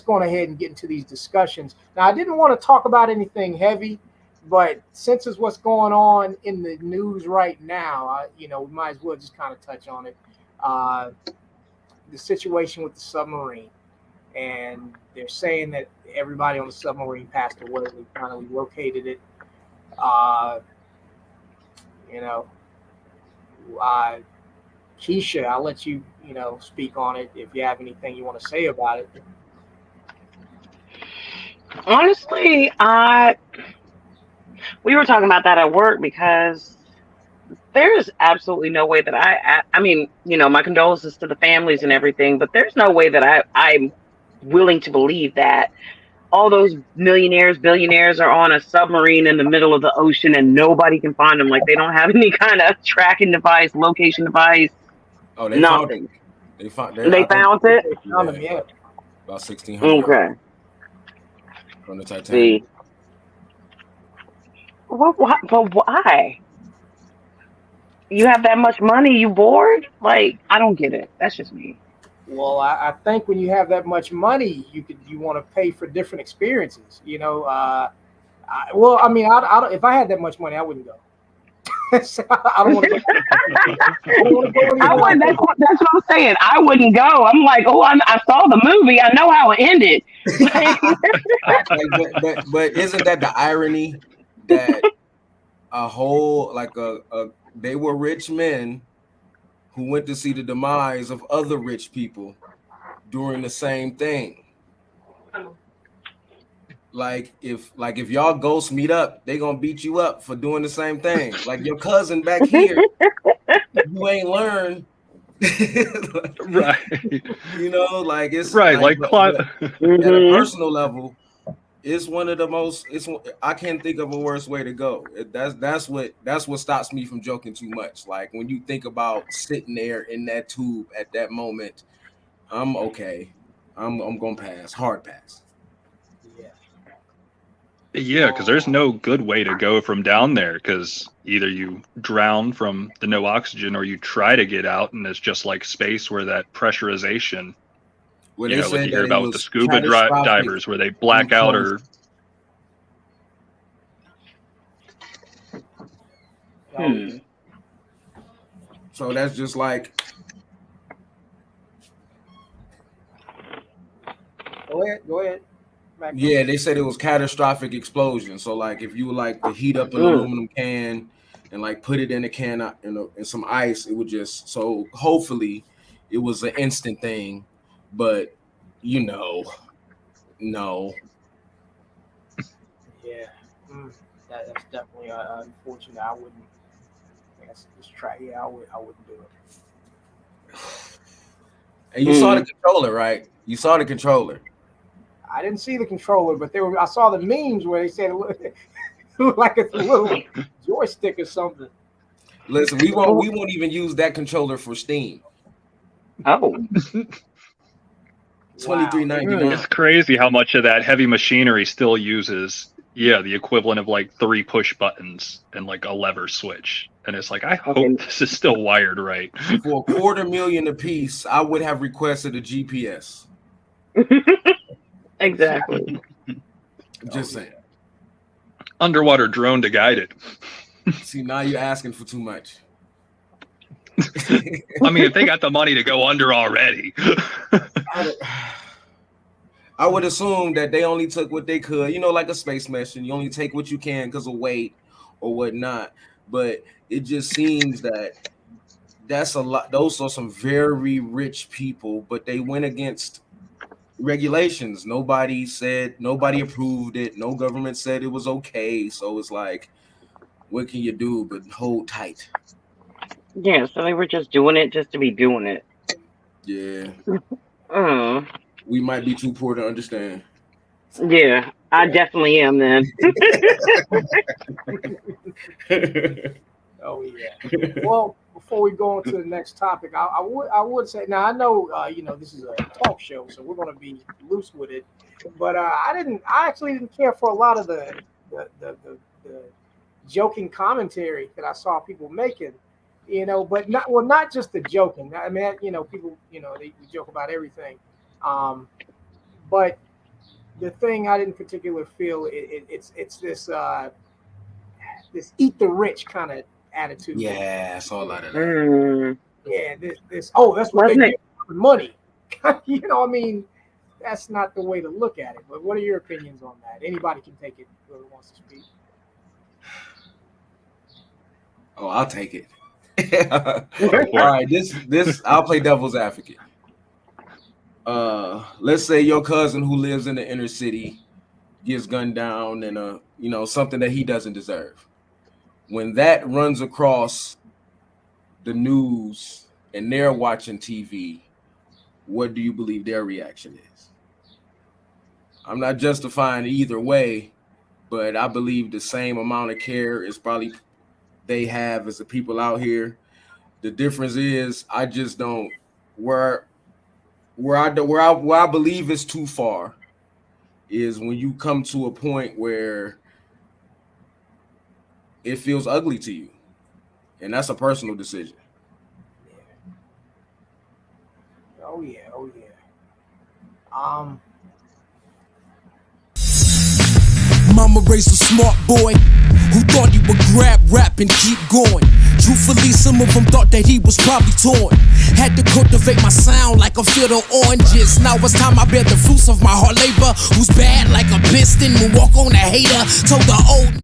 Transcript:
go on ahead and get into these discussions. Now, I didn't want to talk about anything heavy, but since it's what's going on in the news right now, we might as well just kind of touch on it. Uh, the situation with the submarine, and they're saying that everybody on the submarine passed away. They finally located it. Uh, you know, uh, Keisha, I'll let you, speak on it if you have anything you want to say about it. Honestly, I we were talking about that at work because there is absolutely no way that I mean, my condolences to the families and everything, but there's no way that I'm willing to believe that all those millionaires, billionaires are on a submarine in the middle of the ocean and nobody can find them. Like they don't have any kind of tracking device, location device, Oh, they found it. nothing. They found. They I think. found it. They found Yeah, them yet. about 1,600 yards Okay. from the Titanic. See, but why? You have that much money, you bored? Like, I don't get it. That's just me. Well, I think when you have that much money, you want to pay for different experiences. I mean, if I had that much money, I wouldn't go. So, I don't want to go. I don't want to go I anywhere. would. That's what I'm saying. I wouldn't go. I'm like, oh, I saw the movie. I know how it ended. Like, Like, but isn't that the irony that a whole they were rich men who went to see the demise of other rich people doing the same thing. Like if y'all ghosts meet up, they gonna beat you up for doing the same thing. Like your cousin back here, you ain't learned. Right. Like it's Right. like, Like but at a hmm personal level, it's one of the most. I can't think of a worse way to go. That's what stops me from joking too much. Like when you think about sitting there in that tube at that moment, I'm okay. I'm gonna pass, hard pass. Yeah. Yeah, because there's no good way to go from down there because either you drown from the no oxygen or you try to get out and it's just like space where that pressurization, Where they like said you hear that it about with the was scuba catastrophic divers where they black out because or Oh Hmm. yeah. so that's just like Go ahead. Go ahead. Magnum. yeah, they said it was catastrophic explosion. So like if you like to heat up an Mm. aluminum can and like put it in a can in some ice, it would just so hopefully it was an instant thing, but you know, no. Yeah. Mm, that's definitely unfortunate. I wouldn't. That's just try. Yeah, I would. I wouldn't do it. And you saw the Mm. controller, right? You saw the controller. I didn't see the controller, but I saw the memes where they said it looked like a little joystick or something. Listen, we won't even use that controller for Steam. Oh. Wow. 23.99. Mm. it's crazy how much of that heavy machinery still uses, the equivalent of like 3 push buttons and like a lever switch. And it's like, I hope Okay. this is still wired right. For a quarter million apiece, I would have requested a GPS. Exactly. Oh Just saying. yeah. Underwater drone to guide it. See, now you're asking for too much. I mean, if they got the money to go under already. I would assume that they only took what they could, like a space mission. You only take what you can because of weight or whatnot. But it just seems that that's a lot. Those are some very rich people, but they went against regulations. Nobody approved it. No government said it was okay. So it's like, what can you do but hold tight? Yeah, so they were just doing it just to be doing it. Yeah, Mm. we might be too poor to understand. Yeah, I definitely am then. Oh yeah. Well, before we go on to the next topic, I would say now I know this is a talk show, so we're going to be loose with it. But I actually didn't care for a lot of the joking commentary that I saw people making. But not just the joking. I mean, people they joke about everything. Um, but the thing I didn't particularly feel it's this this eat the rich kind of attitude. Yeah, I saw a lot of that. Mm. Yeah, this oh, that's what Wasn't they it? get for money. You know, I mean, that's not the way to look at it. But what are your opinions on that? Anybody can take it. Whoever wants to speak. Oh, I'll take it. Go for All it. right, this I'll play devil's advocate. Let's say your cousin who lives in the inner city gets gunned down and something that he doesn't deserve. When that runs across the news and they're watching TV, what do you believe their reaction is? I'm not justifying either way, but I believe the same amount of care is probably they have as the people out here. The difference is I just don't where I believe it's too far is when you come to a point where it feels ugly to you, and that's a personal decision. Oh yeah, oh yeah. Mama raised a smart boy who thought he would grab rap and keep going. Truthfully, some of them thought that he was probably torn. Had to cultivate my sound like a field of oranges. Now it's time I bear the fruits of my hard labor. Who's bad like a piston will walk on a hater. Told the old